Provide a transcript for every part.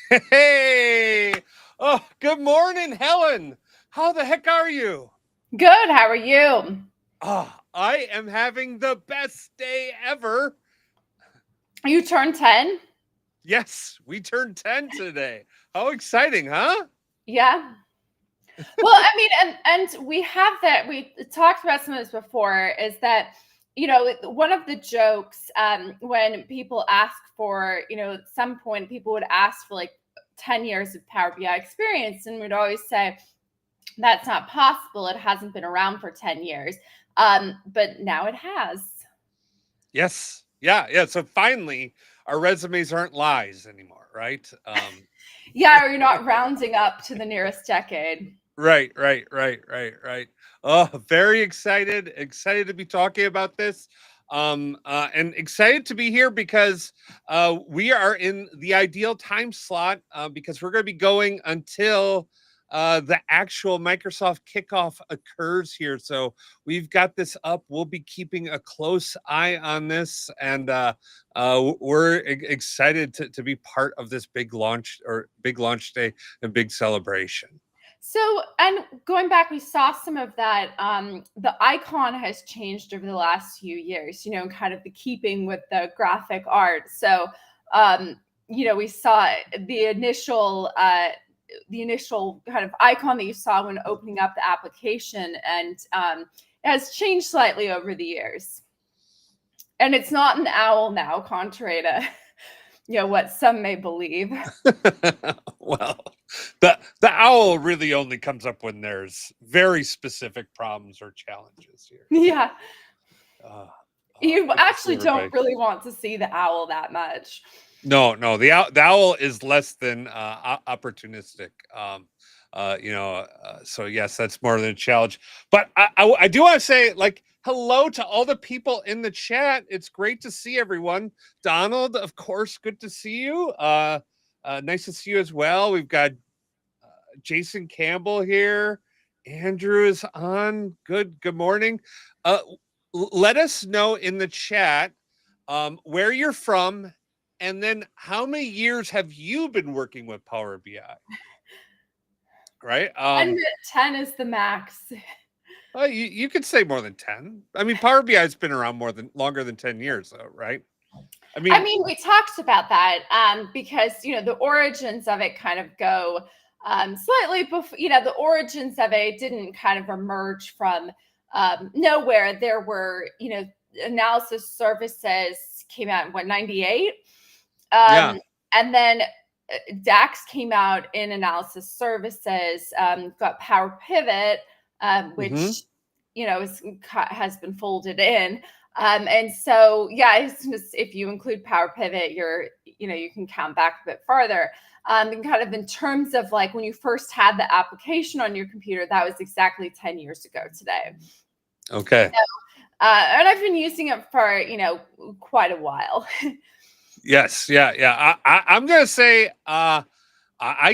Hey! Oh, good morning, Helen. How the heck are you? Good. How are you? I am having the best day ever. You turned 10? Yes, we turned 10 today. How exciting, huh? Yeah. Well, I mean, and we have that. We talked about some of this before. Is that one of the jokes when people ask for at some point people would ask for like 10 years of Power BI experience, and we'd always say that's not possible. It hasn't been around for 10 years, but now it has. Yes. Yeah. So finally, our resumes aren't lies anymore, right? Yeah, or you're not rounding up to the nearest decade. Right. Oh, very excited. Excited to be talking about this. And excited to be here because we are in the ideal time slot because we're going to be going until the actual Microsoft kickoff occurs here. So we've got this up. We'll be keeping a close eye on this, and we're excited to be part of this big launch day and big celebration. So, and going back, we saw some of that. The icon has changed over the last few years, kind of the keeping with the graphic art. So, we saw the initial kind of icon that you saw when opening up the application, and it has changed slightly over the years. And it's not an owl now, contrary to what some may believe. Well, the owl really only comes up when there's very specific problems or challenges here. Yeah. Uh, You Good to see actually don't everybody. really want to see the owl that much. No, the owl is less than opportunistic. So yes, that's more than a challenge. But I do want to say, like, hello to all the people in the chat. It's great to see everyone. Donald, of course, good to see you. Nice to see you as well. We've got Jason Campbell here. Andrew is on. Good morning. Uh, Let us know in the chat where you're from, and then how many years have you been working with Power BI? Right? 10 is the max. You could say more than 10. I mean, Power BI has been around longer than 10 years, though, right? I I mean, mean, we talked about that because, the origins of it kind of go slightly before, the origins of it didn't kind of emerge from nowhere. There were, analysis services came out in 98. yeah. And then DAX came out in analysis services, got Power Pivot, Mm-hmm. which has been folded in. And so, yeah, if you include Power Pivot, you can count back a bit farther. And kind of in terms of like when you first had the application on your computer, that was exactly 10 years ago today. Okay. And I've been using it for, quite a while. Yes. Yeah. I'm going to say I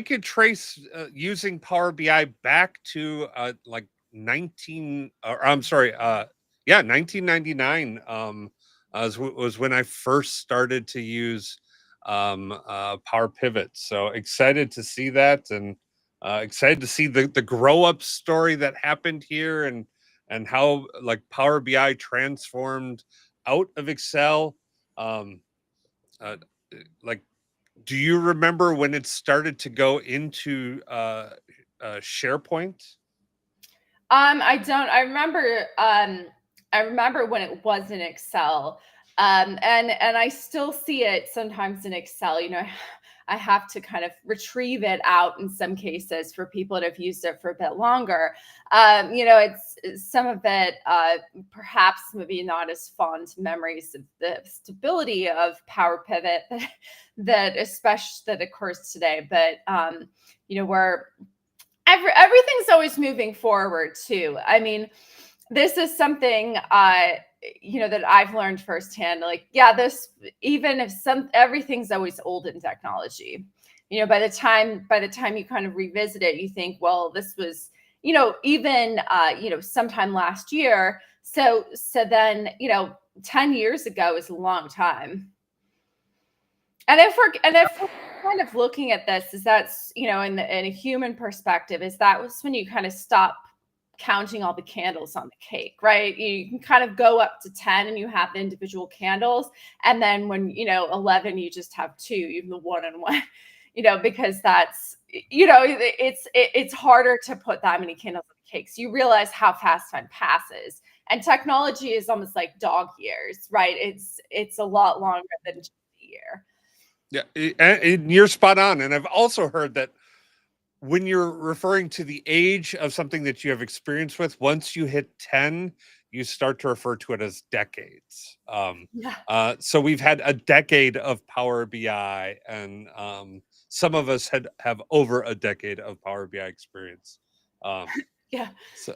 could trace using Power BI back to like 19, or I'm sorry, 1999 was when I first started to use Power Pivot. So excited to see that, and excited to see the grow up story that happened here, and how like Power BI transformed out of Excel. Um, uh, like, do you remember when it started to go into SharePoint? I don't. I remember when it was in Excel. And I still see it sometimes in Excel. I have to kind of retrieve it out in some cases for people that have used it for a bit longer. It's some of it, perhaps maybe not as fond memories of the stability of Power Pivot that especially that occurs today. But where everything's always moving forward too. I mean, this is something that I've learned firsthand. Like, yeah, this even if everything's always old in technology. By the time you kind of revisit it, you think, well, this was even sometime last year. So then 10 years ago is a long time. And if kind of looking at this is that's, you know, in a human perspective, is that was when you kind of stop counting all the candles on the cake, right? You can kind of go up to 10 and you have the individual candles. And then when, you know, 11, you just have two, even the one and one, you know, because that's, you know, it's harder to put that many candles on the cake. So you realize how fast time passes. And technology is almost like dog years, right? It's a lot longer than just a year. Yeah, and you're spot on. And I've also heard that when you're referring to the age of something that you have experience with, once you hit 10, you start to refer to it as decades. Yeah. So we've had a decade of Power BI, and some of us have over a decade of Power BI experience. Yeah. So,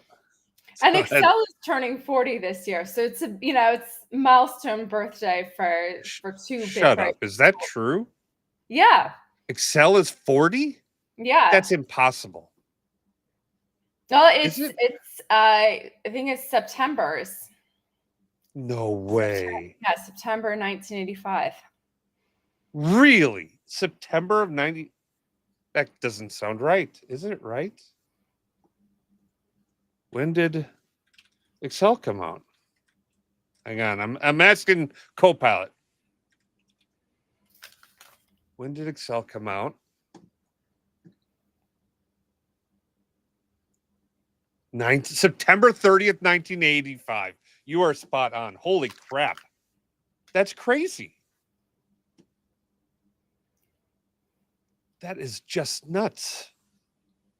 And so that, Excel is turning 40 this year. So it's a, you know, it's milestone birthday for two big, shut right? up. Is that true? Yeah. Excel is 40? Yeah. That's impossible. No, Is it? I think it's September's. No way. Yeah, September 1985. Really? September of 90? That doesn't sound right. Isn't it right? When did Excel come out? Hang on. I'm asking Copilot. When did Excel come out? September 30th, 1985. You are spot on. Holy crap. That's crazy. That is just nuts.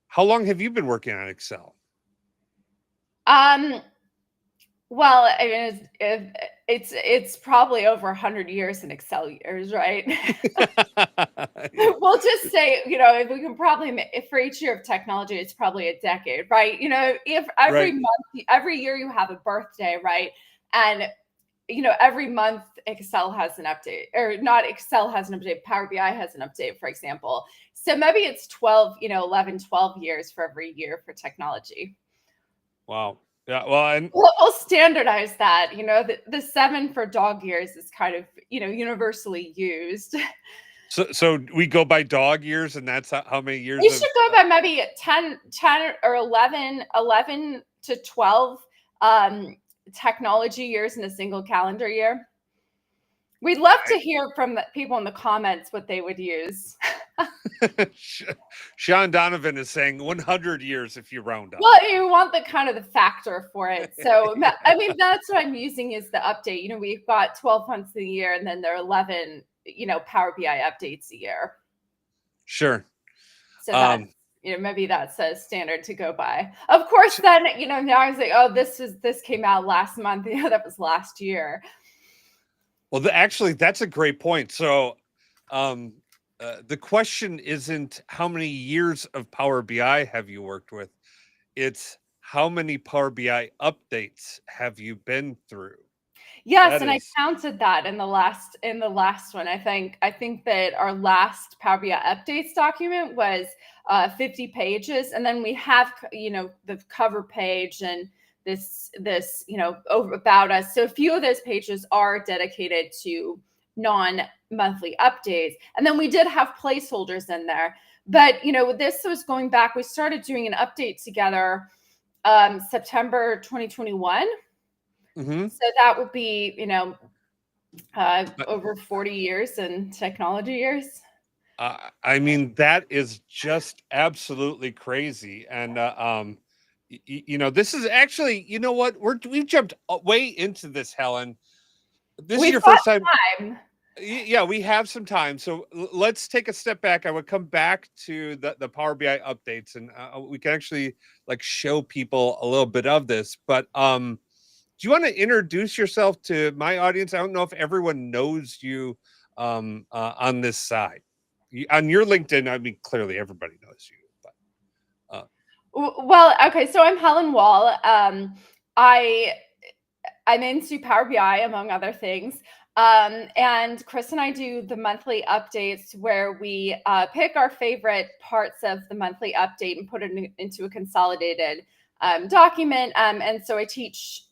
How long have you been working on Excel? Well, I mean, it's probably over 100 years in Excel years, right? We'll just say, you know, if we can probably if for each year of technology, it's probably a decade, right? You know, if every Right. month, every year you have a birthday, right? And you know, every month Excel has an update, or not Excel has an update, Power BI has an update, for example. So maybe it's 12, you know, 11, 12 years for every year for technology. Wow. Yeah. Well, and We'll standardize that. You know, the 7 for dog years is kind of, you know, universally used. so we go by dog years, and that's how many years You of should go by maybe 10 or 11 to 12 technology years in a single calendar year. We'd love to hear from the people in the comments what they would use. Sean Donovan is saying 100 years if you round up. Well, you want the kind of the factor for it. So, I mean, that's what I'm using is the update. You know, we've got 12 months a year, and then there are 11, you know, Power BI updates a year. Sure. So that's, you know, maybe that's a standard to go by. Of course, then, you know, now I was like, oh, this came out last month. You know, that was last year. Well, actually, that's a great point. So, the question isn't how many years of Power BI have you worked with? It's how many Power BI updates have you been through? Yes, That and I is counted that in the last one. I think that our last Power BI updates document was 50 pages, and then we have, you know, the cover page and this you know, over about us. So a few of those pages are dedicated to non-monthly updates, and then we did have placeholders in there. But you know, this was going back. We started doing an update together September 2021. Mm-hmm. So that would be, you know, over 40 years in technology years. I mean, that is just absolutely crazy. And you know, this is actually, you know what, we've jumped way into this, Helen. This is We've your got first time. time. Yeah, we have some time, so let's take a step back. I would come back to the Power BI updates, and we can actually like show people a little bit of this. But do you want to introduce yourself to my audience? I don't know if everyone knows you on this side. On your LinkedIn, I mean, clearly everybody knows you. But Well, okay, so I'm Helen Wall. I'm into Power BI among other things. And Chris and I do the monthly updates where we pick our favorite parts of the monthly update and put it into a consolidated document. And so I teach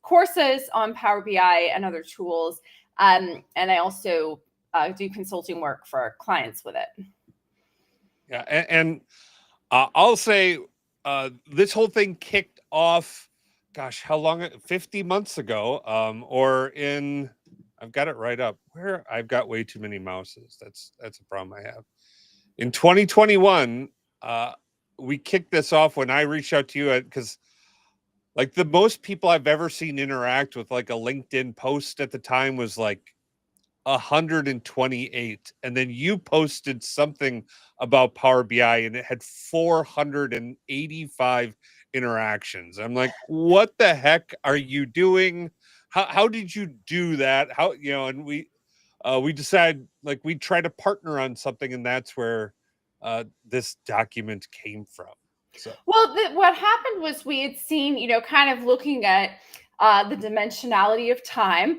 courses on Power BI and other tools. And I also do consulting work for clients with it. Yeah, and I'll say this whole thing kicked off, gosh, how long? 50 months ago, or in, I've got it right up. Where I've got way too many mouses. That's a problem I have. In 2021, we kicked this off when I reached out to you because like the most people I've ever seen interact with like a LinkedIn post at the time was like 128, and then you posted something about Power BI and it had 485 interactions. I'm like, what the heck are you doing? How did you do that? How, and we decided like we'd try to partner on something, and that's where this document came from. So Well, what happened was we had seen, kind of looking at the dimensionality of time,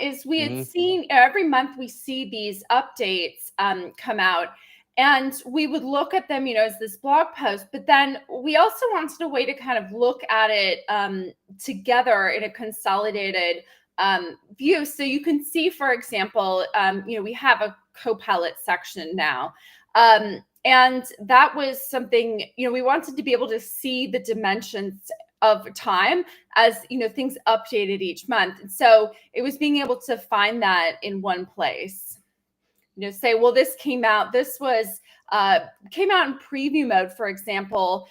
is we had mhm. seen every month we see these updates come out. And we would look at them, as this blog post, but then we also wanted a way to kind of look at it together in a consolidated view. So you can see, for example, we have a Copilot section now. And that was something, we wanted to be able to see the dimensions of time as, things updated each month. And so it was being able to find that in one place. Say, well, this came out in preview mode, for example,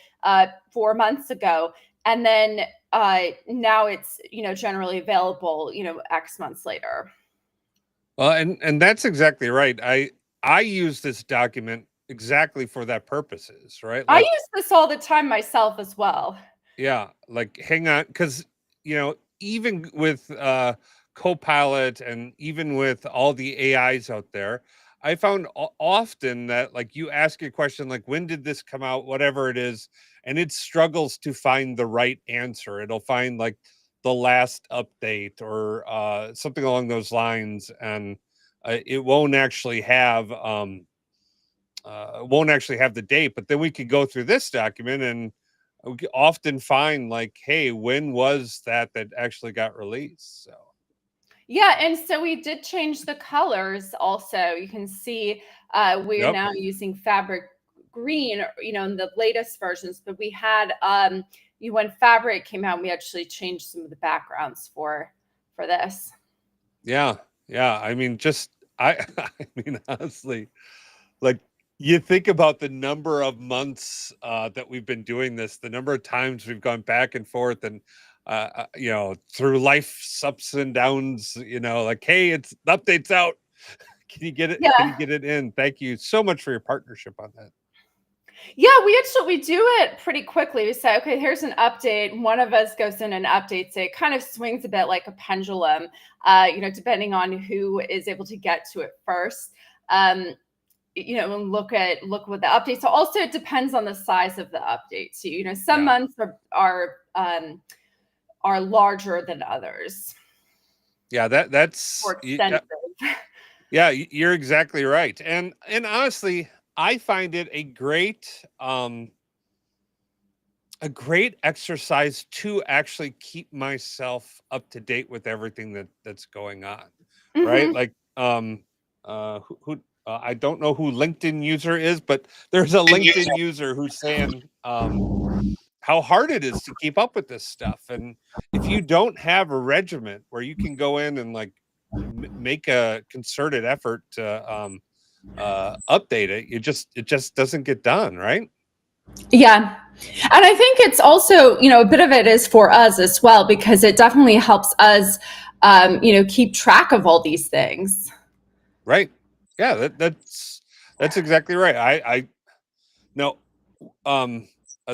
4 months ago. And then now it's, generally available, X months later. Well, and that's exactly right. I use this document exactly for that purposes, right? I Like, use this all the time myself as well. yeah, like hang on, because even with Copilot and even with all the AIs out there, I found often that like you ask a question like when did this come out, whatever it is, and it struggles to find the right answer. It'll find like the last update or something along those lines, and it won't actually have the date. But then we could go through this document and we could often find like, hey, when was that actually got released? So Yeah, and so we did change the colors also. You can see we are yep. now using fabric green, in the latest versions, but we had when fabric came out, we actually changed some of the backgrounds for this. Yeah, yeah, I mean, just I mean, honestly, like you think about the number of months that we've been doing this, the number of times we've gone back and forth, and through life's ups and downs, like, hey, it's the update's out. Can you get it? Can you Yeah. get it in? Thank you so much for your partnership on that. Yeah, we do it pretty quickly. We say, okay, here's an update. One of us goes in and updates it. It kind of swings a bit like a pendulum, depending on who is able to get to it first. And look what the updates. So also it depends on the size of the update. So, some Yeah. months are larger than others. Yeah, that's More extensive. yeah, you're exactly right. And honestly, I find it a great exercise to actually keep myself up to date with everything that's going on. Right? Mhm. Like who I don't know who LinkedIn user is, but there's a LinkedIn user who's saying how hard it is to keep up with this stuff. And if you don't have a regiment where you can go in and like make a concerted effort to update it, it just doesn't get done, right? Yeah. And I think it's also, a bit of it is for us as well, because it definitely helps us, keep track of all these things. Right. Yeah, that's exactly right. I no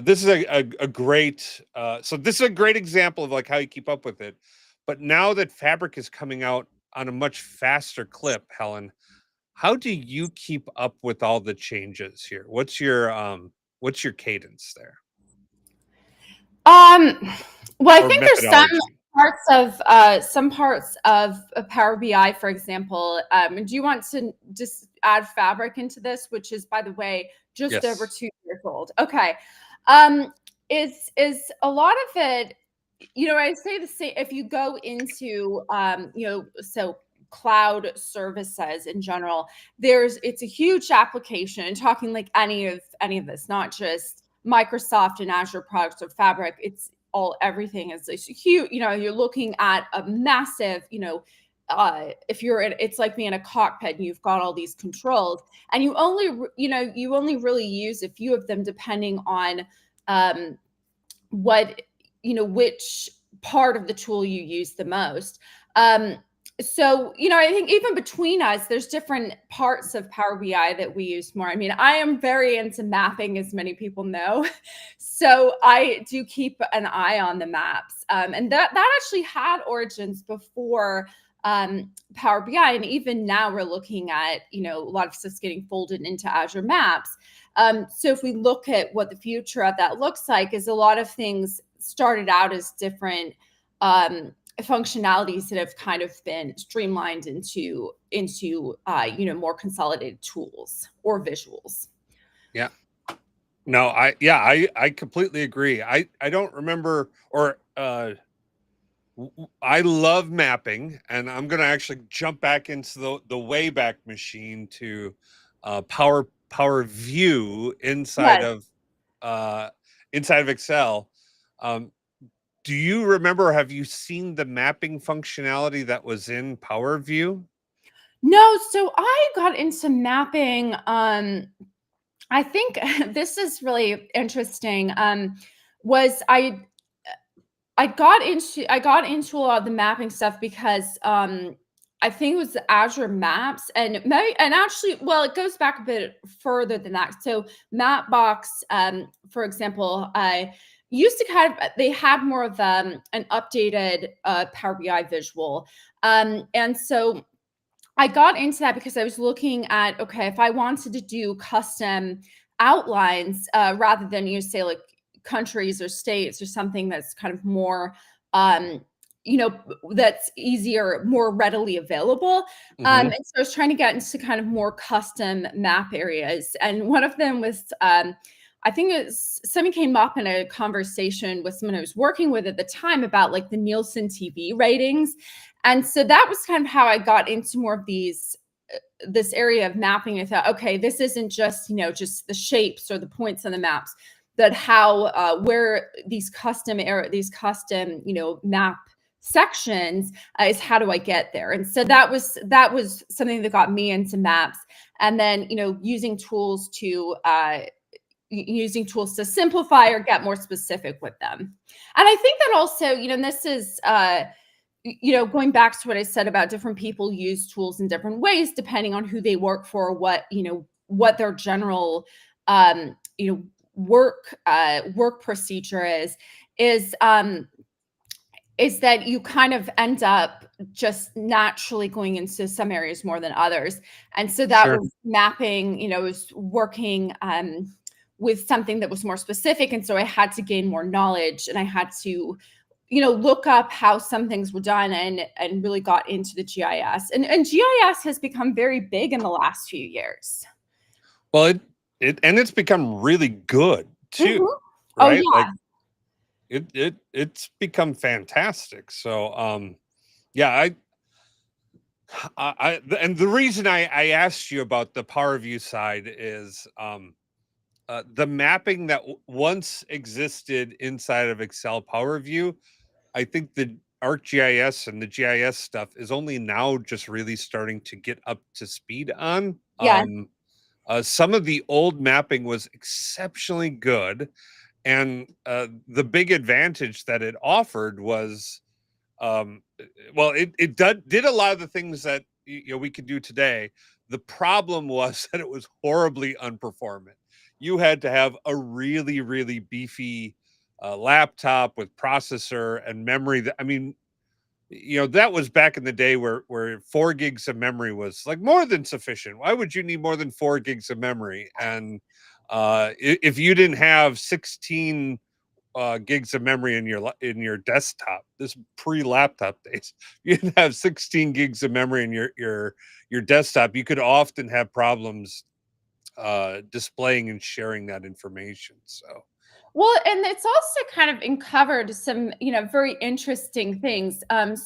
this is a great so this is a great example of like how you keep up with it. But now that Fabric is coming out on a much faster clip, Helen, how do you keep up with all the changes here? What's your cadence there Um, well, I or think there's some methodology? parts of Power BI, for example. Do you want to just add Fabric into this, which is, by the way, just over Yes. 2 years old? Okay. Is a lot of it, I say the same. If you go into, so cloud services in general, it's a huge application. Talking like any of this, not just Microsoft and Azure products or Fabric. It's everything is huge. You're looking at a massive, if it's like being in a cockpit and you've got all these controls, and you only really use a few of them depending on which part of the tool you use the most. So, I think even between us, there's different parts of Power BI that we use more. I mean, I am very into mapping, as many people know. So I do keep an eye on the maps. And that actually had origins before Power BI. And even now we're looking at, a lot of stuff's getting folded into Azure Maps. So if we look at what the future of that looks like, is a lot of things started out as different functionalities that have kind of been streamlined into more consolidated tools or visuals. Yeah. No, I completely agree. I don't remember, or I love mapping, and I'm going to actually jump back into the Wayback Machine to Power View inside Yes. of Excel. Do you remember? Have you seen the mapping functionality that was in Power View? No, so I got into mapping. I think this is really interesting. Was I got into a lot of the mapping stuff because I think it was Azure Maps, and actually, well, it goes back a bit further than that. So Mapbox, for example, used to they had more of an updated Power BI visual, and so I got into that because I was looking at, okay, if I wanted to do custom outlines rather than say like countries or states or something that's kind of more that's easier, more readily available. And so I was trying to get into kind of more custom map areas, and one of them was I think something came up in a conversation with someone I was working with at the time about like the Nielsen TV ratings. And so that was kind of how I got into more of this area of mapping. I thought, okay, this isn't just, just the shapes or the points on the maps, but how, where these custom, map sections is how do I get there? And so that was something that got me into maps. And then, using tools to simplify or get more specific with them. And I think that also, and this is, going back to what I said about different people use tools in different ways, depending on who they work for, what their general, work procedure is that you kind of end up just naturally going into some areas more than others. And so that was mapping, was working with something that was more specific. And so I had to gain more knowledge, and I had to, look up how some things were done, and really got into the GIS. And GIS has become very big in the last few years. Well, it's become really good too, right? Oh, yeah. Like it's become fantastic. So yeah, and the reason I asked you about the Power View side is the mapping that once existed inside of Excel Power View. I think the ArcGIS and the GIS stuff is only now just really starting to get up to speed on. Yeah. Some of the old mapping was exceptionally good, and the big advantage that it offered was, well, it did a lot of the things that we could do today. The problem was that it was horribly unperformant. You had to have a really, really beefy laptop with processor and memory. I mean, that was back in the day where 4 gigs of memory was like more than sufficient. Why would you need more than 4 gigs of memory? And if you didn't have 16 gigs of memory in your desktop, this pre-laptop days, you didn't have 16 gigs of memory in your desktop, you could often have problems displaying and sharing that information. So Well, and it's also kind of uncovered some, very interesting things. And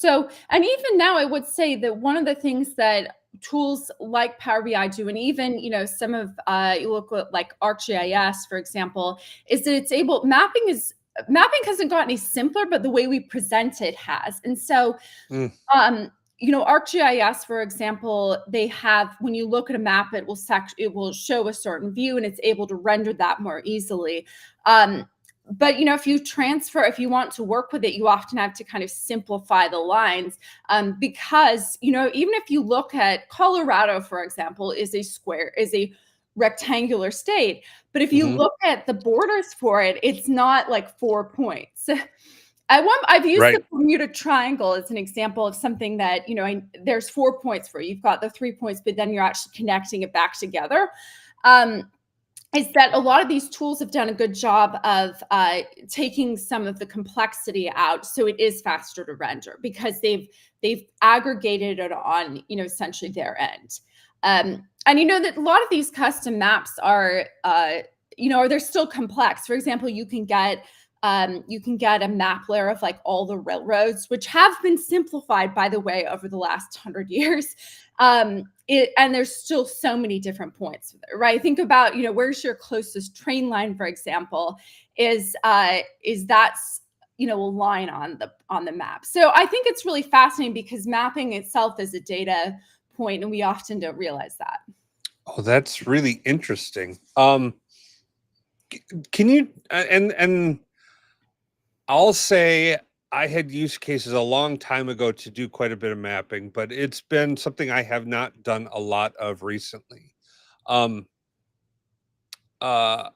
even now, I would say that one of the things that tools like Power BI do, and even, some of, you look at like ArcGIS, for example, is that mapping hasn't gotten any simpler, but the way we present it has. And so, Mm, um, ArcGIS, for example, they have, when you look at a map, it will show a certain view and it's able to render that more easily. But if you want to work with it, you often have to kind of simplify the lines, because even if you look at Colorado, for example, is a rectangular state, but if you mhm. look at the borders for it, it's not like 4 points. I've used the Right. Bermuda Triangle as an example of something that, there's 4 points for. You've got the 3 points, but then you're actually connecting it back together. Is that a lot of these tools have done a good job of taking some of the complexity out, so it is faster to render because they've aggregated it on, essentially their end. And that a lot of these custom maps are, they're still complex. For example, you can get a map layer of like all the railroads, which have been simplified, by the way, over the last 100 years. And there's still so many different points, right? Think about, where's your closest train line, for example, is that's, a line on the map. So I think it's really fascinating because mapping itself is a data point, and we often don't realize that. Oh, that's really interesting. Can you and I'll say I had use cases a long time ago to do quite a bit of mapping, but it's been something I have not done a lot of recently. Um, uh,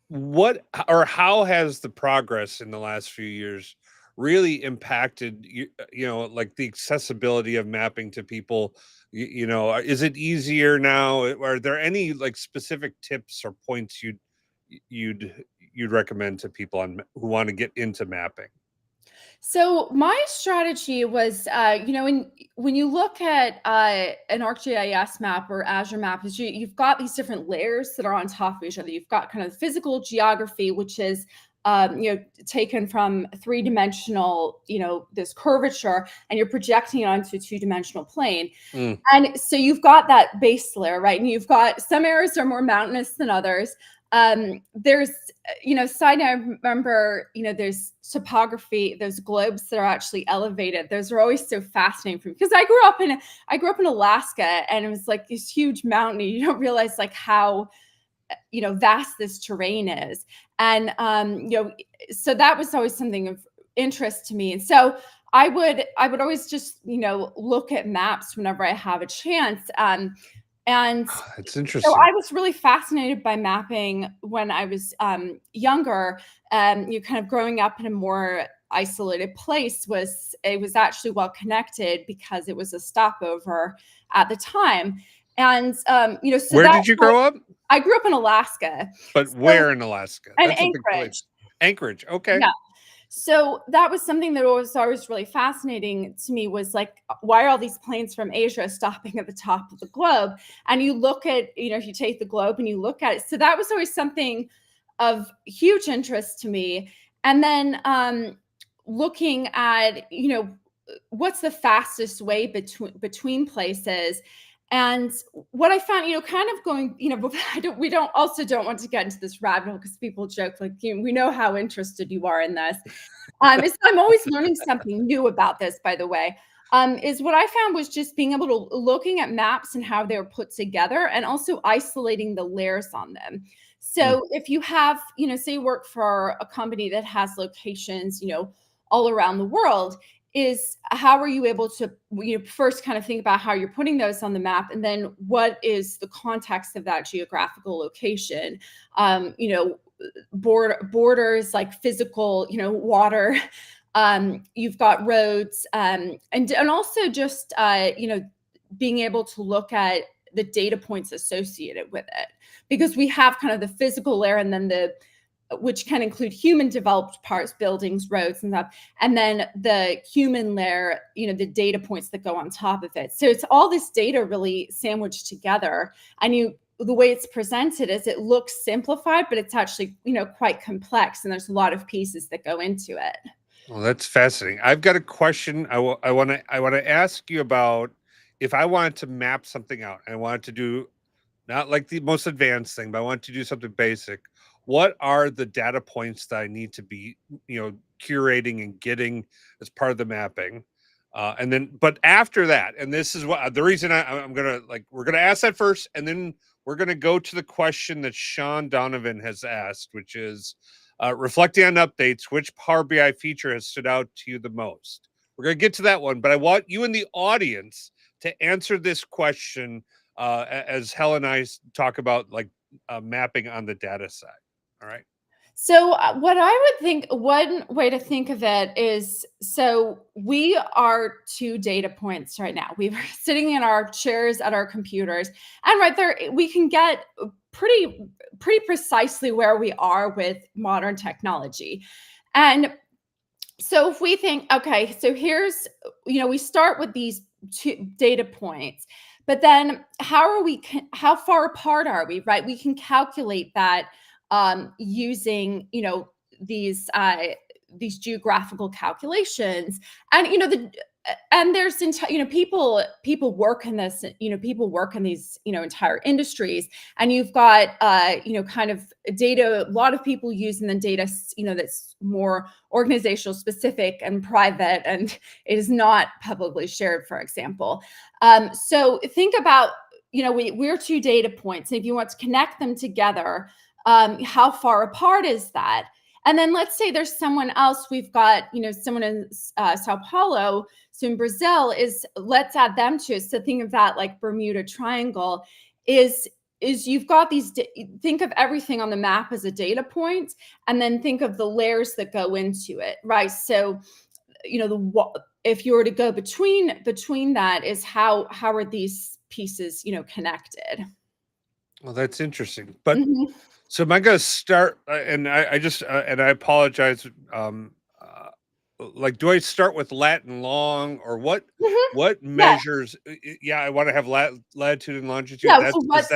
what or how has the progress in the last few years really impacted like the accessibility of mapping to people? Is it easier now? Are there any like specific tips or points you'd you'd recommend to people who want to get into mapping? So my strategy was, when you look at an ArcGIS map or Azure map, is you've got these different layers that are on top of each other. You've got kind of physical geography, which is taken from three-dimensional, this curvature, and you're projecting it onto a two-dimensional plane. Mm, And so you've got that base layer, right? And you've got some areas are more mountainous than others. There's, side note, I remember, there's topography, those globes that are actually elevated. Those are always so fascinating for me because I grew up in Alaska, and it was like this huge mountain. And you don't realize like how, vast this terrain is. And, so that was always something of interest to me. And so I would always just, look at maps whenever I have a chance. And it's so interesting. I was really fascinated by mapping when I was younger. You kind of growing up in a more isolated place was actually well connected because it was a stopover at the time. And so Where that's did you how grow up? I grew up in Alaska. But So, where in Alaska? and That's a big Anchorage. place. Anchorage. Okay. Yeah. So that was something that was always really fascinating to me, was like, why are all these planes from Asia stopping at the top of the globe? And you look at, if you take the globe and you look at it. So that was always something of huge interest to me. And then looking at, what's the fastest way between places. And what I found, kind of going, but we don't want to get into this rabbit hole because people joke like, we know how interested you are in this. I'm always learning something new about this, by the way. Is what I found was just being able to looking at maps and how they're put together, and also isolating the layers on them. Mm. So if you have, say you work for a company that has locations, all around the world, is how are you able to, first kind of think about how you're putting those on the map, and then what is the context of that geographical location? Borders, like physical, water. You've got roads, and also just being able to look at the data points associated with it, because we have kind of the physical layer, and then which can include human developed parts, buildings, roads, and stuff, and then the human layer, the data points that go on top of it. So it's all this data really sandwiched together, and you the way it's presented is it looks simplified, but it's actually, quite complex, and there's a lot of pieces that go into it. Well, that's fascinating. I've got a question. I want to ask you about if I wanted to map something out. I wanted to do not like the most advanced thing, but I want to do something basic. What are the data points that I need to be, curating and getting as part of the mapping? And then, but after that, and this is what the reason I'm gonna we're gonna ask that first, and then we're gonna go to the question that Sean Donovan has asked, which is reflecting on updates, which Power BI feature has stood out to you the most? We're gonna get to that one, but I want you in the audience to answer this question as Helen and I talk about mapping on the data side. All right. So what I would think, one way to think of it is, so we are 2 data points right now. We're sitting in our chairs at our computers, and right there we can get pretty precisely where we are with modern technology. And so if we think, okay, so here's, we start with these 2 data points, but then how far apart are we, right? We can calculate that using, these geographical calculations. And there's people work in this, people work in these entire industries, and you've got kind of data, a lot of people using the data that's more organizational specific and private, and it is not publicly shared, for example. So think about, we're 2 data points, and if you want to connect them together, how far apart is that? And then let's say there's someone else, we've got, someone in Sao Paulo, so in Brazil, let's add them to it. So think of that like Bermuda Triangle, is you've got these, think of everything on the map as a data point, and then think of the layers that go into it, right? So, if you were to go between that, is how are these pieces, connected? Well, that's interesting. But so am I going to start? And I just and I apologize. Do I start with Latin long, or what? What measures? Yeah, I want to have latitude and longitude. Yeah. So Is that the best?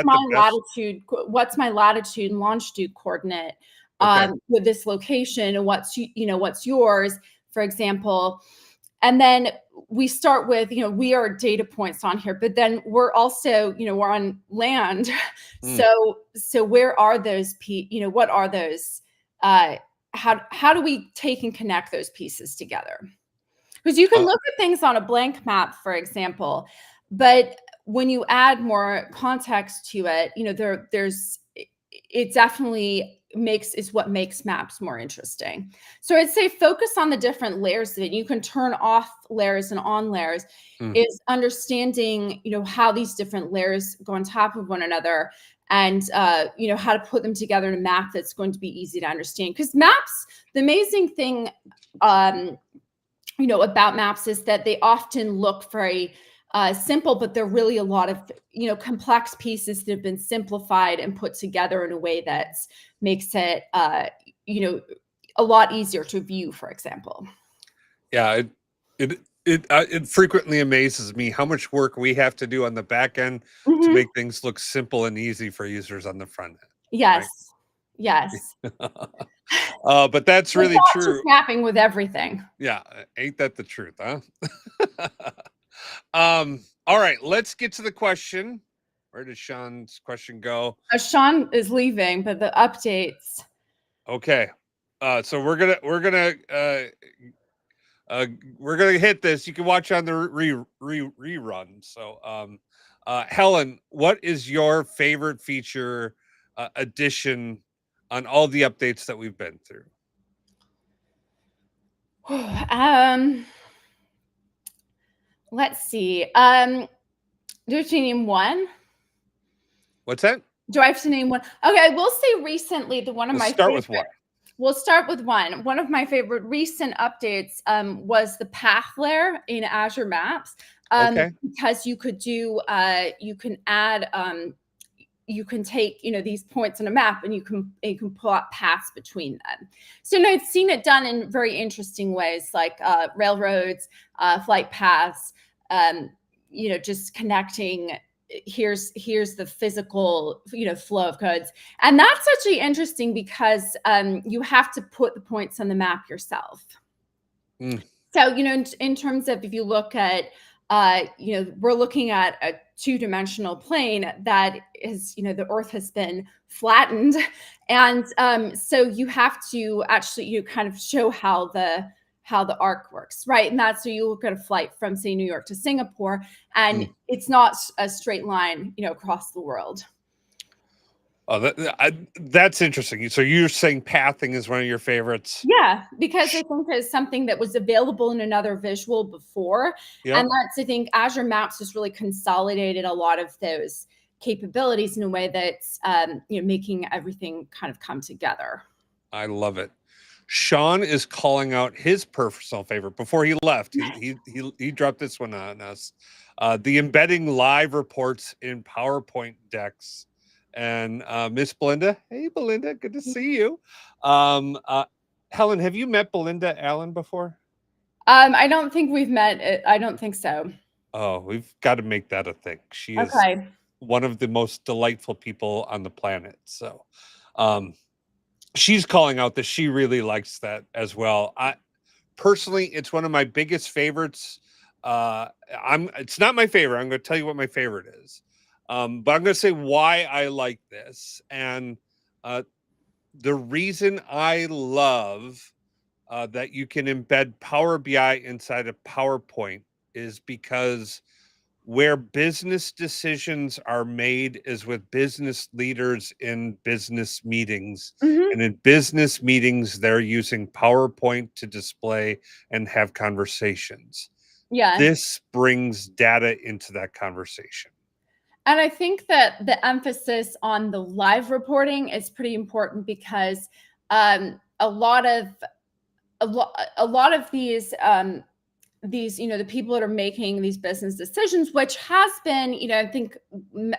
what's my latitude and longitude coordinate Okay. with this location, and what's yours, for example. And then we start with, we are data points on here, but then we're also, we're on land. So where are those, what are those, how do we take and connect those pieces together? Because you can look at things on a blank map, for example, but when you add more context to it, it definitely is what makes maps more interesting. So I'd say focus on the different layers of it. You can turn off layers and on layers. Is understanding, how these different layers go on top of one another, and how to put them together in a map that's going to be easy to understand. Because maps, the amazing thing about maps is that they often look very simple, but they're really a lot of complex pieces that have been simplified and put together in a way that makes it a lot easier to view, for example. Yeah, it frequently amazes me how much work we have to do on the back end to make things look simple and easy for users on the front end. Yes. Right? Yes. But that's really true. Mapping with everything. Yeah, ain't that the truth, huh? All right, let's get to the question. Where did Sean's question go? Sean is leaving, but the updates. Okay. So we're gonna hit this. You can watch on the rerun. So Helen, what is your favorite feature addition on all the updates that we've been through? Let's see. Do I have to name one? What's that? Do I have to name one? Okay, we'll say recently Start with one. We'll start with one. One of my favorite recent updates was the path layer in Azure Maps. Okay. Because you could do, you can add, you can take, these points on a map, and you can pull out paths between them. So I've seen it done in very interesting ways, like railroads, flight paths, just connecting here's the physical, flow of goods. And that's actually interesting because you have to put the points on the map yourself. So, in terms of, if you look at, we're looking at a two-dimensional plane that is, the Earth has been flattened. And so you have to actually, kind of show how the arc works, right? And that's, so you look at a flight from, say, New York to Singapore, and it's not a straight line, across the world. Oh, that's interesting. So you're saying pathing is one of your favorites? Yeah, because I think it's something that was available in another visual before. Yep. And that's, I think, Azure Maps has really consolidated a lot of those capabilities in a way that's, making everything kind of come together. I love it. Sean is calling out his personal favorite before he left. He dropped this one on us. The embedding live reports in PowerPoint decks. And Miss Belinda, hey Belinda, good to see you. Helen, have you met Belinda Allen before? I don't think we've met. I don't think so. Oh, we've got to make that a thing. She is one of the most delightful people on the planet. So, she's calling out that she really likes that as well. Personally, it's one of my biggest favorites. It's not my favorite. I'm going to tell you what my favorite is. But I'm going to say why I like this. And the reason I love that you can embed Power BI inside of PowerPoint is because where business decisions are made is with business leaders in business meetings. And in business meetings, they're using PowerPoint to display and have conversations. Yeah. This brings data into that conversation. And I think that the emphasis on the live reporting is pretty important because a lot of these the people that are making these business decisions, which has been, I think,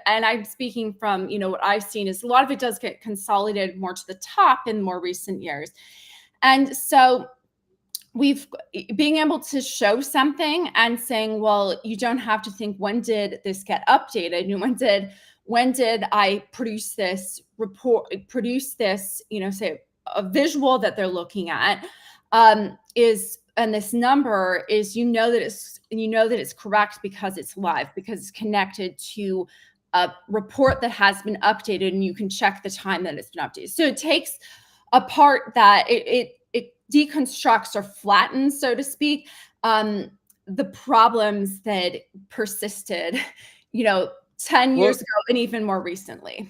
and I'm speaking from, what I've seen, is a lot of it does get consolidated more to the top in more recent years. And so being able to show something and saying, well, you don't have to think, when did this get updated? And when did I produce this report, say a visual that they're looking at, and this number is, that it's correct because it's live, because it's connected to a report that has been updated, and you can check the time that it's been updated. So it takes a part that it deconstructs or flattens, so to speak, the problems that persisted, 10 years ago and even more recently.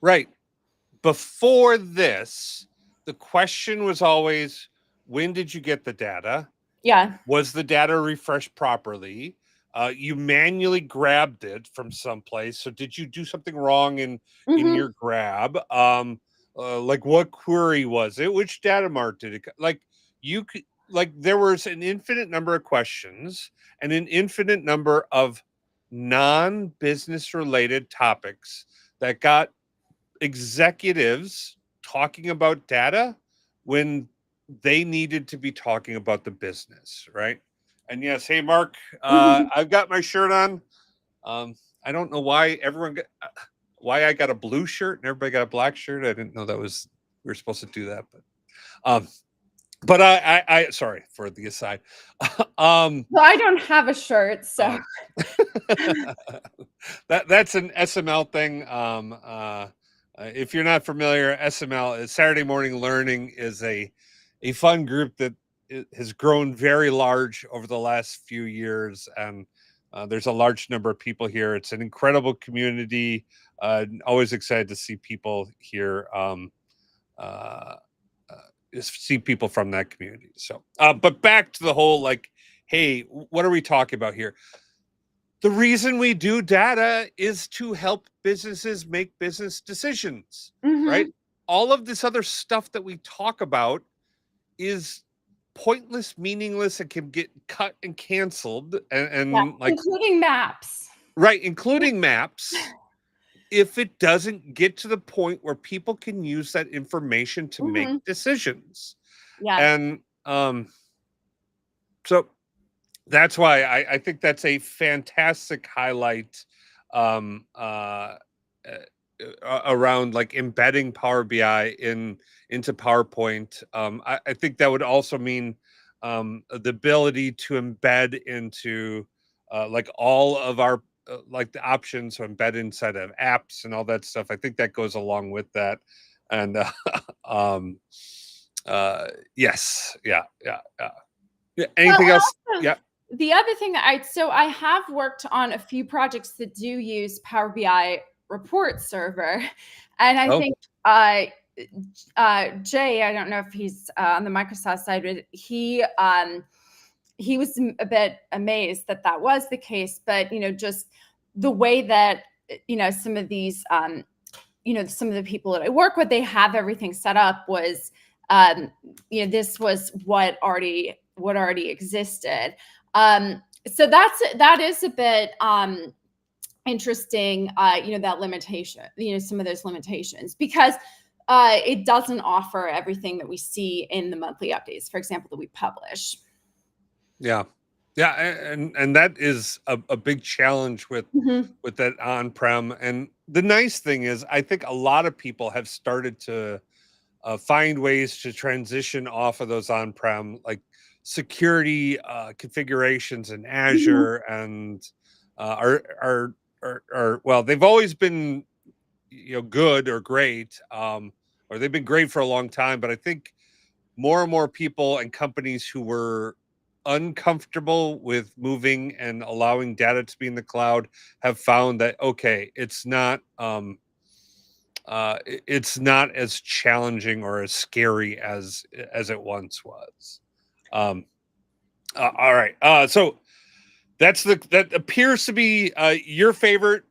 Right. Before this, the question was always, when did you get the data? Yeah. Was the data refreshed properly? You manually grabbed it from someplace. So did you do something wrong in your grab? Like, what query was it? Which data mart did it? There was an infinite number of questions and an infinite number of non-business related topics that got executives talking about data when they needed to be talking about the business, right? And yes, hey Mark, I've got my shirt on. I don't know why why I got a blue shirt and everybody got a black shirt. I didn't know we were supposed to do that, but I sorry for the aside. Well, I don't have a shirt, so that's an SML thing. If you're not familiar, SML is Saturday Morning Learning, is a fun group that has grown very large over the last few years, and there's a large number of people here. It's an incredible community. Always excited to see people here. See people from that community. So, but back to the whole, hey, what are we talking about here? The reason we do data is to help businesses make business decisions, right? All of this other stuff that we talk about is pointless, meaningless, and can get cut and canceled, and including maps. Right, including maps. If it doesn't get to the point where people can use that information to make decisions. And so that's why I think that's a fantastic highlight um, around like embedding Power BI into PowerPoint. I think that would also mean the ability to embed into like all of our like the options, so embed inside of apps and all that stuff. I think that goes along with that. And um, yes, yeah. Well, Anything and else? also Yeah. the other thing that I have worked on a few projects that do use Power BI report server, and I Oh, think Jay, I don't know if he's on the Microsoft side, but he was a bit amazed that that was the case. But just the way that some of these some of the people that I work with, they have everything set up was this was what already existed. So that is a bit interesting, that limitation, some of those limitations, because it doesn't offer everything that we see in the monthly updates, for example, that we publish. yeah. Yeah, and that is a big challenge Mhm. with that on-prem. And the nice thing is, I think a lot of people have started to find ways to transition off of those on-prem, like security configurations in Mhm. Azure, and are well, they've always been good or great, or they've been great for a long time. But I think more and more people and companies who were uncomfortable with moving and allowing data to be in the cloud have found that okay, it's not as challenging or as scary as it once was. Um, all right, so that appears to be your favorite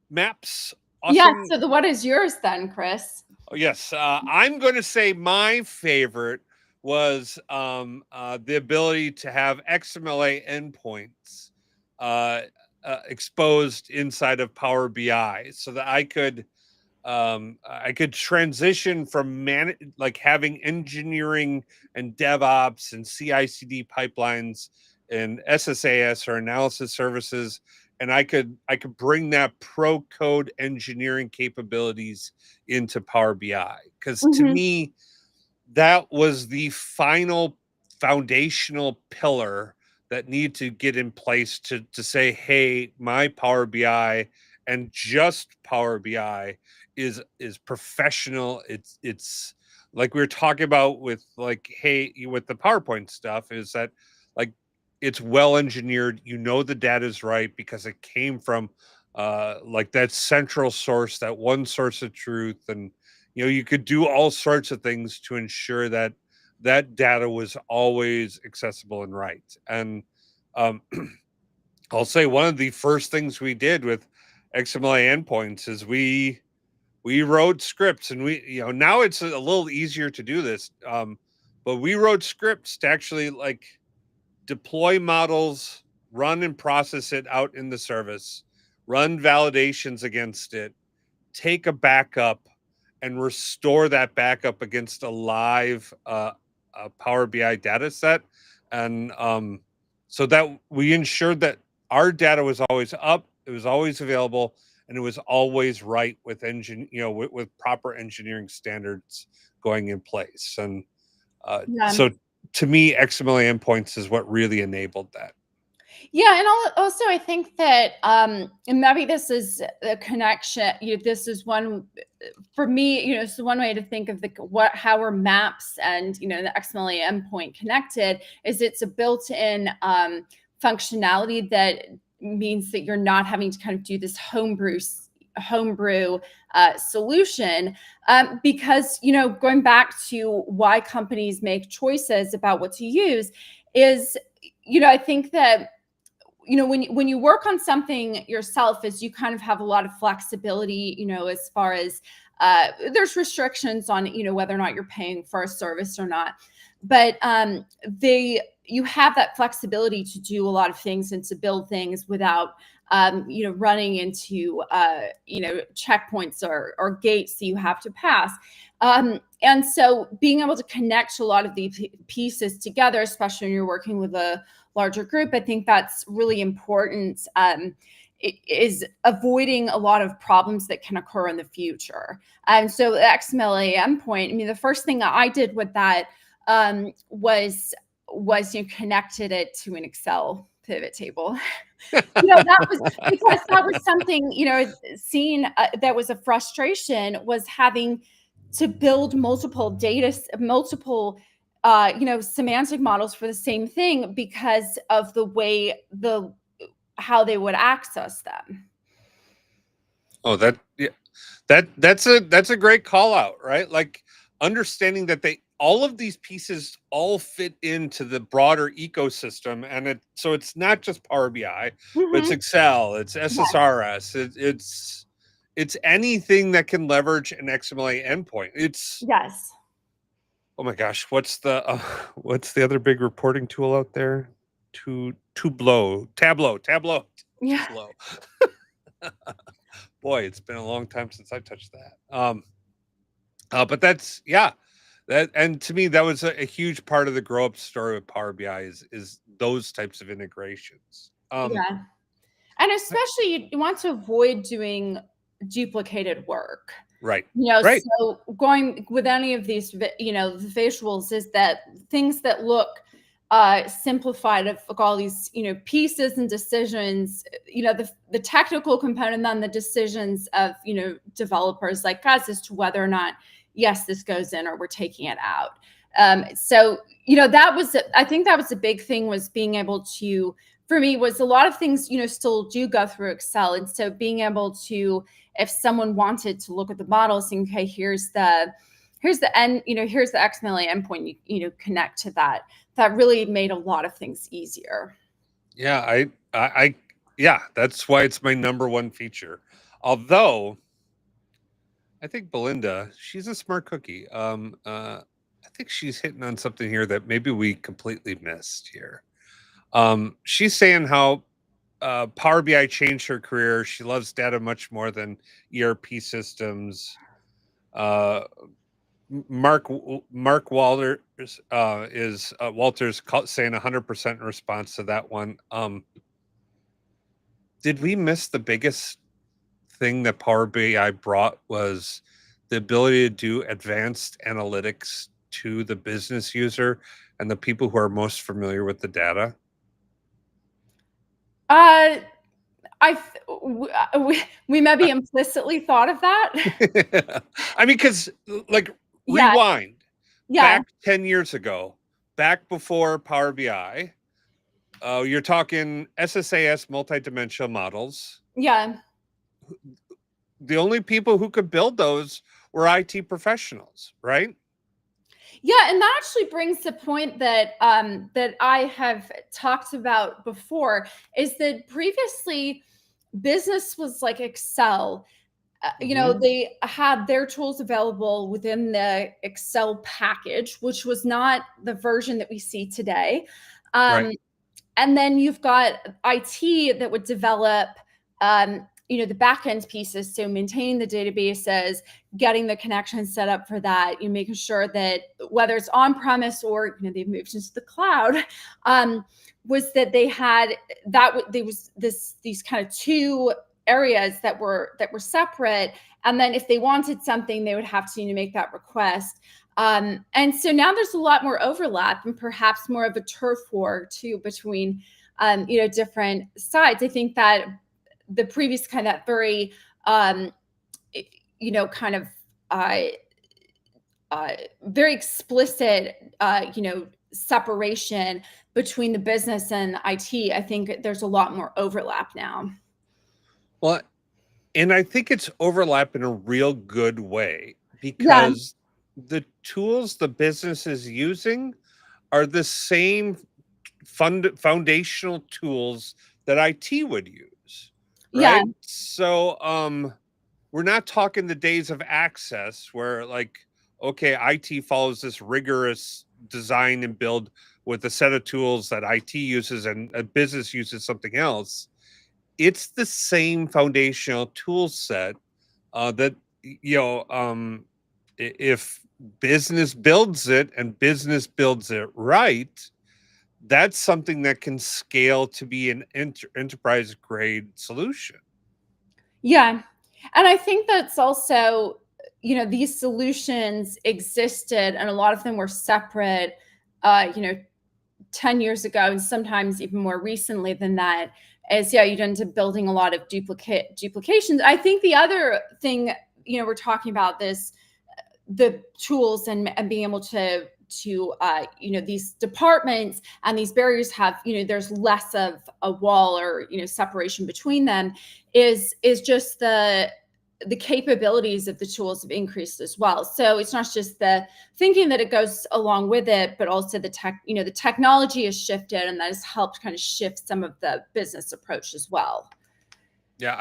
maps. Yeah. Awesome. So what is yours then, Chris? Oh, yes, I'm going to say my favorite was the ability to have XMLA endpoints uh, exposed inside of Power BI, so that I could transition from like having engineering and DevOps and CI/CD pipelines and SSAS or analysis services, and I could bring that pro code engineering capabilities into Power BI, because to Mhm. me that was the final foundational pillar that need to get in place to say, hey, my Power BI and just Power BI is professional. It's like we were talking about with like, hey, with the PowerPoint stuff, is that like it's well engineered. The data is right because it came from like that central source, that one source of truth. And you could do all sorts of things to ensure that that data was always accessible and right. And um, I'll say one of the first things we did with XMLA endpoints is we wrote scripts, and we now it's a little easier to do this, but we wrote scripts to actually like deploy models, run and process it out in the service, run validations against it, take a backup, and restore that backup against a live Power BI data set. And so that we ensured that our data was always up, it was always available, and it was always right with with proper engineering standards going in place. And Yeah. so to me, XML endpoints is what really enabled that. Yeah, and also I think that and maybe this is a connection. This is one for me. It's one way to think of how are maps and the XML endpoint connected. Is it's a built-in functionality that means that you're not having to kind of do this homebrew solution, because going back to why companies make choices about what to use is I think that when you work on something yourself, is you kind of have a lot of flexibility, as far as there's restrictions on whether or not you're paying for a service or not, but you have that flexibility to do a lot of things and to build things without running into checkpoints or gates that you have to pass. And so being able to connect a lot of the pieces together, especially when you're working with a larger group, I think that's really important. is avoiding a lot of problems that can occur in the future. And so the XMLA endpoint, I mean, the first thing I did with that was connected it to an Excel pivot table. That was because that was something, seen that was a frustration, was having to build multiple semantic models for the same thing because of the way how they would access them. Oh, that's a great call out, right? Like understanding that all of these pieces all fit into the broader ecosystem, and so it's not just Power BI, but it's Excel, it's SSRS, it's anything that can leverage an XMLA endpoint. Yes. Oh my gosh, what's the other big reporting tool out there? Tableau. Yeah. Tableau. Boy, it's been a long time since I touched that. But that's that, and to me that was a huge part of the grow up story with Power BI is those types of integrations. Yeah, and especially you want to avoid doing duplicated work. Right. So going with any of these, the visuals, is that things that look simplified of all these, pieces and decisions, the technical component, then the decisions of, developers like us as to whether or not, yes, this goes in or we're taking it out. So, I think that was a big thing, was being able to, for me, was a lot of things, still do go through Excel. And so being able to, if someone wanted to look at the model, saying, okay, here's the end, here's the XMLA endpoint, connect to that. That really made a lot of things easier. Yeah, that's why it's my number one feature. Although I think Belinda, she's a smart cookie. I think she's hitting on something here that maybe we completely missed here. She's saying how Power BI changed her career. She loves data much more than ERP systems. Mark Walters is Walters saying 100% in response to that one. Did we miss the biggest thing that Power BI brought? Was the ability to do advanced analytics to the business user and the people who are most familiar with the data? We maybe implicitly thought of that. I mean, because rewind Yeah. back 10 years ago, back before Power BI, you're talking SSAS multidimensional models. Yeah. The only people who could build those were IT professionals, right? Yeah, and that actually brings the point that that I have talked about before, is that previously business was like Excel. They had their tools available within the Excel package, which was not the version that we see today. Right. And then you've got IT that would develop, the backend pieces. So maintaining the databases, getting the connections set up for that, making sure that whether it's on premise or they've moved into the cloud, was that they had there was these kind of two areas that were separate. And then if they wanted something, they would have to make that request. And so now there's a lot more overlap and perhaps more of a turf war too between, different sides. I think that the previous kind of very, very explicit, separation between the business and IT. I think there's a lot more overlap now. Well, and I think it's overlap in a real good way, because the tools the business is using are the same foundational tools that IT would use, right? Yeah. So we're not talking the days of Access where okay, IT follows this rigorous design and build with a set of tools that IT uses and a business uses something else. It's the same foundational tool set that if business builds it and business builds it right, that's something that can scale to be an enterprise grade solution. Yeah. And I think that's also, these solutions existed and a lot of them were separate, 10 years ago, and sometimes even more recently than that. As you'd end up building a lot of duplications. I think the other thing, we're talking about this, the tools and being able to these departments and these barriers have, there's less of a wall or separation between them, is just the capabilities of the tools have increased as well. So it's not just the thinking that it goes along with it, but also the technology has shifted, and that has helped kind of shift some of the business approach as well. Yeah,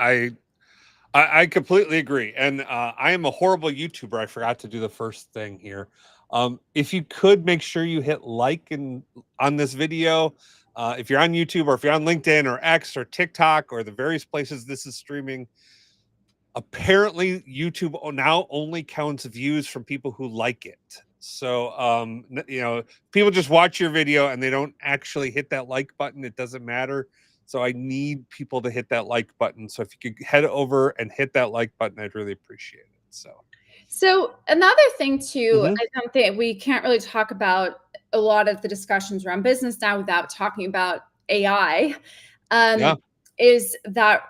I completely agree. And I am a horrible YouTuber. I forgot to do the first thing here. If you could make sure you hit like on this video, if you're on YouTube or if you're on LinkedIn or X or TikTok or the various places this is streaming, apparently YouTube now only counts views from people who like it. So, people just watch your video and they don't actually hit that like button. It doesn't matter. So I need people to hit that like button. So if you could head over and hit that like button, I'd really appreciate it. So another thing too, Mhm. I don't think we can't really talk about a lot of the discussions around business now without talking about AI, Yeah. is that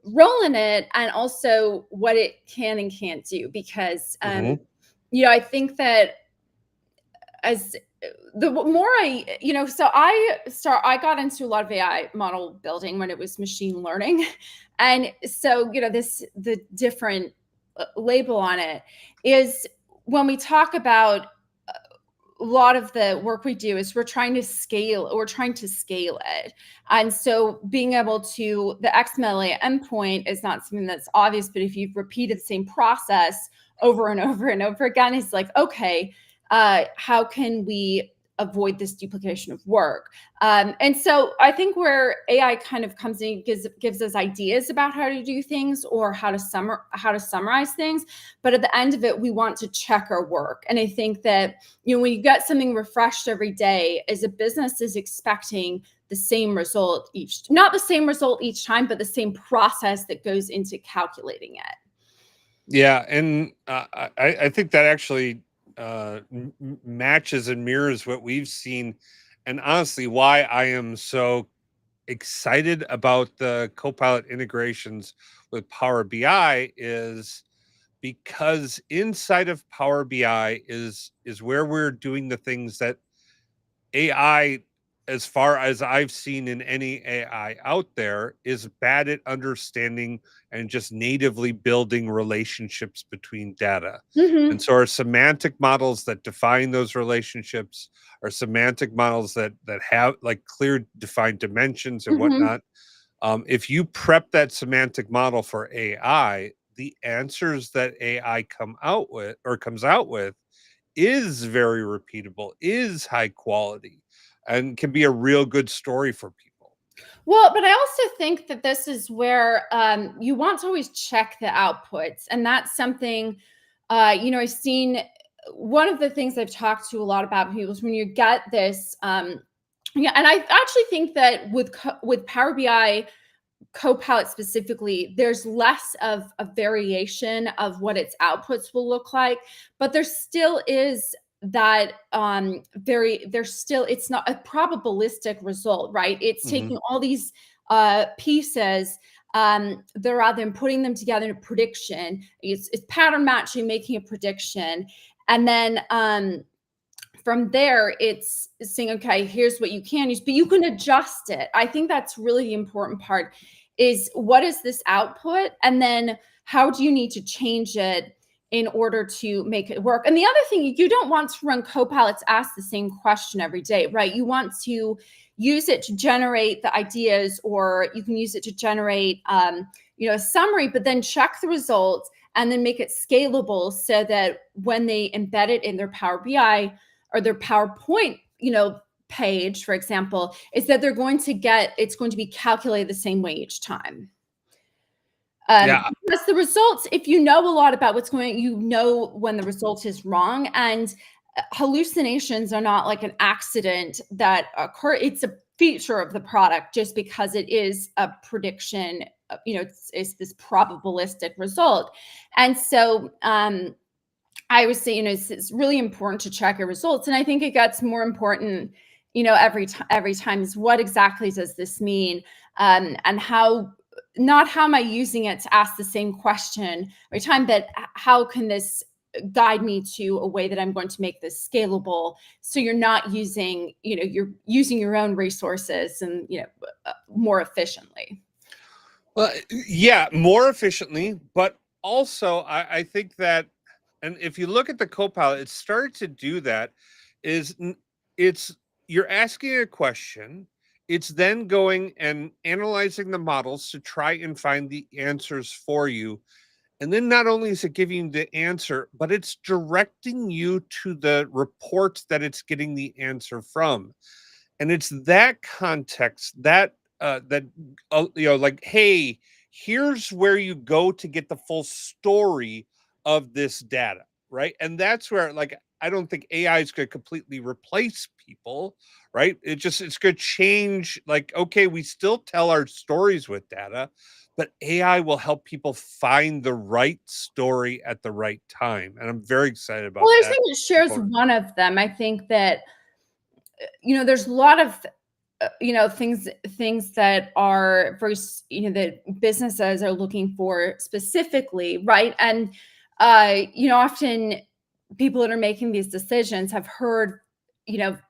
role in it and also what it can and can't do. Because, Mhm. I think that as the more so I got into a lot of AI model building when it was machine learning. And so, the different label on it is when we talk about a lot of the work we do is we're trying to scale it. And so being able to, the XML endpoint is not something that's obvious, but if you've repeated the same process over and over and over again, it's like, okay, how can we avoid this duplication of work? And so I think where AI kind of comes in, gives us ideas about how to do things or how to summarize things. But at the end of it, we want to check our work. And I think that, when you get something refreshed every day, as a business is expecting the same result not the same result each time, but the same process that goes into calculating it. Yeah, and I think that actually matches and mirrors what we've seen, and honestly, why I am so excited about the Copilot integrations with Power BI is because inside of Power BI is where we're doing the things that AI, as far as I've seen in any AI out there, is bad at understanding and just natively building relationships between data. And Mm-hmm. so our semantic models that define those relationships are semantic models that have like clear defined dimensions and Mm-hmm. whatnot. If you prep that semantic model for AI, the answers that AI comes out with is very repeatable, is high quality, and can be a real good story for people. Well, but I also think that this is where you want to always check the outputs. And that's something, I've seen one of the things I've talked to a lot about people is when you get this. And I actually think that with Power BI, Copilot specifically, there's less of a variation of what its outputs will look like, but there still is that it's not a probabilistic result, right? It's Mhm. taking all these pieces, rather than putting them together in a prediction, it's pattern matching, making a prediction, and then from there it's saying, okay, here's what you can use, but you can adjust it. I think that's really the important part, is what is this output, and then how do you need to change it in order to make it work. And the other thing, you don't want to run Copilot to ask the same question every day, right? You want to use it to generate the ideas, or you can use it to generate a summary, but then check the results and then make it scalable so that when they embed it in their Power BI or their PowerPoint, page, for example, is that it's going to be calculated the same way each time. Yeah, Because the results, if you know a lot about what's going on, you know when the result is wrong. And hallucinations are not like an accident that occur. It's a feature of the product just because it is a prediction, it's this probabilistic result. And so I would say, it's really important to check your results. And I think it gets more important, every time is what exactly does this mean? And not how am I using it to ask the same question every time, but how can this guide me to a way that I'm going to make this scalable, so you're not using, you're using your own resources and, more efficiently. Well, yeah, more efficiently, but also I think that, and if you look at the Copilot, it started to do that. It's you're asking a question, it's then going and analyzing the models to try and find the answers for you. And then not only is it giving you the answer, but it's directing you to the reports that it's getting the answer from. And it's that context that like, hey, here's where you go to get the full story of this data, right? And that's where, like, I don't think AI is going to completely replace people, right? It's going to change. Like, okay, we still tell our stories with data, but AI will help people find the right story at the right time, and I'm very excited about Well, I that think it shares component. one of them. I think that, there's a lot of things that are very, that businesses are looking for specifically, right? And often people that are making these decisions have heard,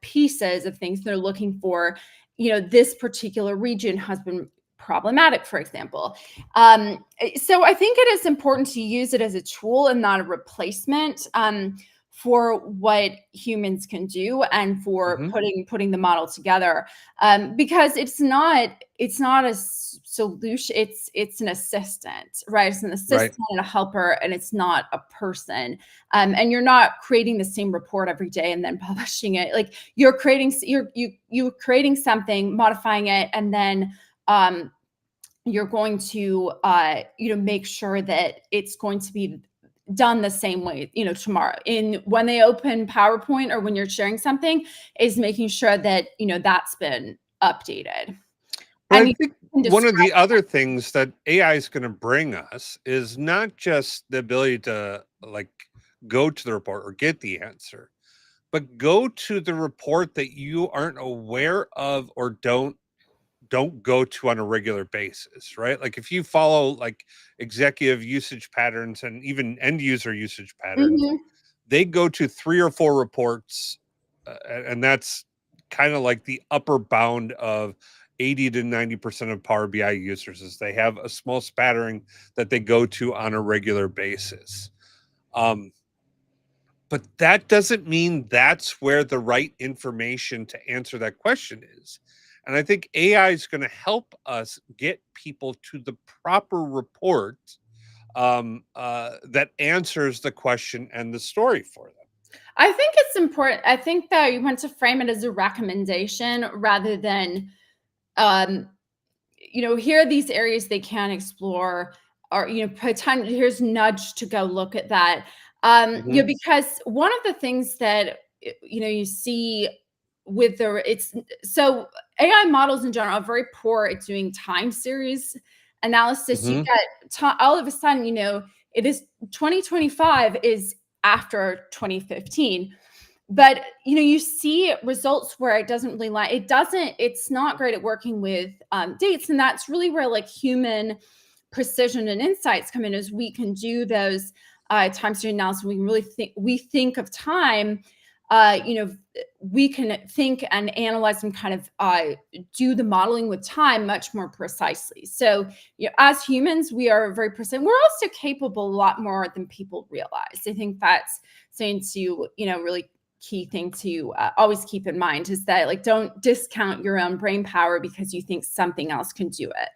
pieces of things they're looking for. This particular region has been problematic, for example. So I think it is important to use it as a tool and not a replacement, for what humans can do and for Mhm. putting the model together, because it's not a solution. It's an assistant, right? It's an Right. assistant and a helper, and it's not a person. And you're not creating the same report every day and then publishing it. Like, you're creating something, modifying it, and then you're going to make sure that it's going to be done the same way, tomorrow. In when they open PowerPoint or when you're sharing something, is making sure that, that's been updated. But And I you think can one of describe. the other things that AI is going to bring us is not just the ability to, like, go to the report or get the answer, but go to the report that you aren't aware of or don't go to on a regular basis, right? Like, if you follow, like, executive usage patterns and even end user usage patterns, Mhm. they go to 3 or 4 reports, and that's kind of like the upper bound of 80 to 90% of Power BI users, is they have a small spattering that they go to on a regular basis. Um, but that doesn't mean that's where the right information to answer that question is. And I think AI is going to help us get people to the proper report, that answers the question and the story for them. I think it's important. I think that you want to frame it as a recommendation rather than, um, here are these areas they can explore, or, here's nudge to go look at that. Mhm. Because one of the things that, you see with it's so AI models in general are very poor at doing time series analysis. You Mhm. get all of a sudden, it is 2025 is after 2015, but you see results where it doesn't really lie. It's not great at working with dates, and that's really where, like, human precision and insights come in, as we can do those time series analysis. We think of time, we can think and analyze and kind of do the modeling with time much more precisely. So, as humans, we are very precise. We're also capable a lot more than people realize. I think that's something to, really key thing to always keep in mind, is that, like, don't discount your own brain power because you think something else can do it.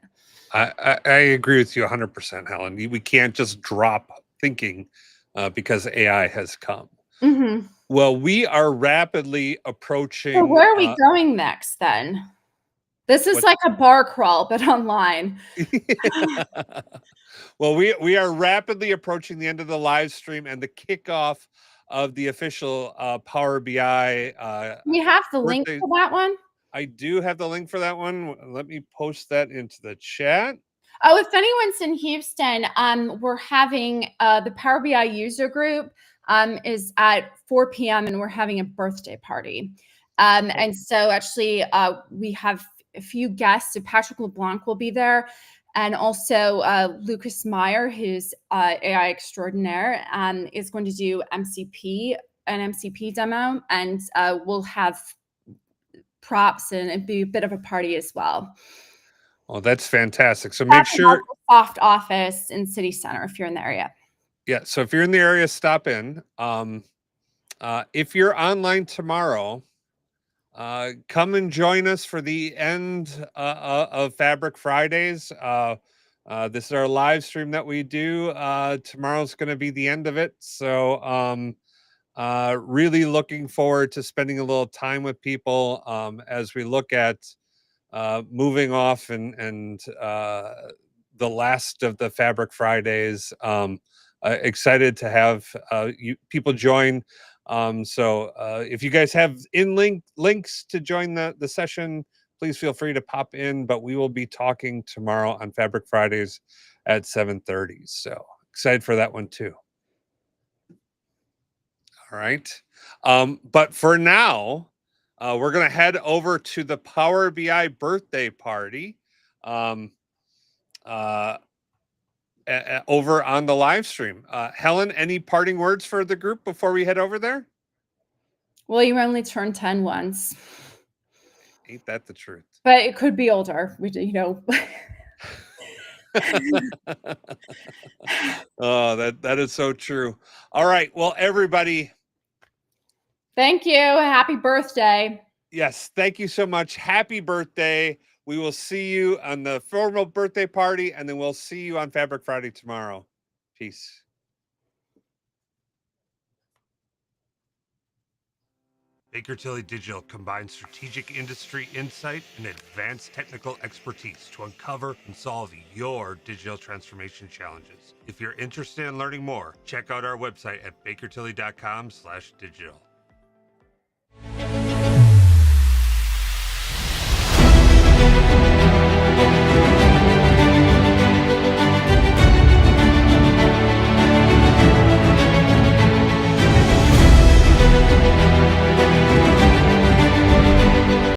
I agree with you 100%, Helen. We can't just drop thinking, because AI has come. Mhm. Well, we are rapidly So approaching. where are we going next then? This is What? like a bar crawl, but online. Well, we are rapidly approaching the end of the live stream and the kickoff of the official Power BI. We have the link birthday. for that one. I do have the link for that one. Let me post that into the chat. Oh, if anyone's in Houston, we're having the Power BI user group is at 4 p.m. and we're having a birthday party. And so actually we have a few guests. So Patrick LeBlanc will be there. And also Lucas Meyer, who's AI extraordinaire, is going to do an MCP demo. And we'll have props and it'd be a bit of a party as well. Oh, that's fantastic. So make sure Soft office in City Center if you're in the area. Yeah, so if you're in the area, stop in. If you're online tomorrow, come and join us for the end of Fabric Fridays. This is our live stream that we do. Tomorrow's going to be the end of it. So really looking forward to spending a little time with people as we look at moving off and the last of the Fabric Fridays. Excited to have people join. So if you guys have links to join the session, please feel free to pop in. But we will be talking tomorrow on Fabric Fridays at 7:30. So excited for that one too. All right. But for now, we're going to head over to the Power BI birthday party over on the live stream. Helen, any parting words for the group before we head over there? Well, you only turned 10 once. Ain't that the truth? But it could be older. Oh, that is so true. All right. Well, everybody. Thank you. Happy birthday. Yes. Thank you so much. Happy birthday. We will see you on the formal birthday party, and then we'll see you on Fabric Friday tomorrow. Peace. Baker Tilly Digital combines strategic industry insight and advanced technical expertise to uncover and solve your digital transformation challenges. If you're interested in learning more, check out our website at bakertilly.com/digital.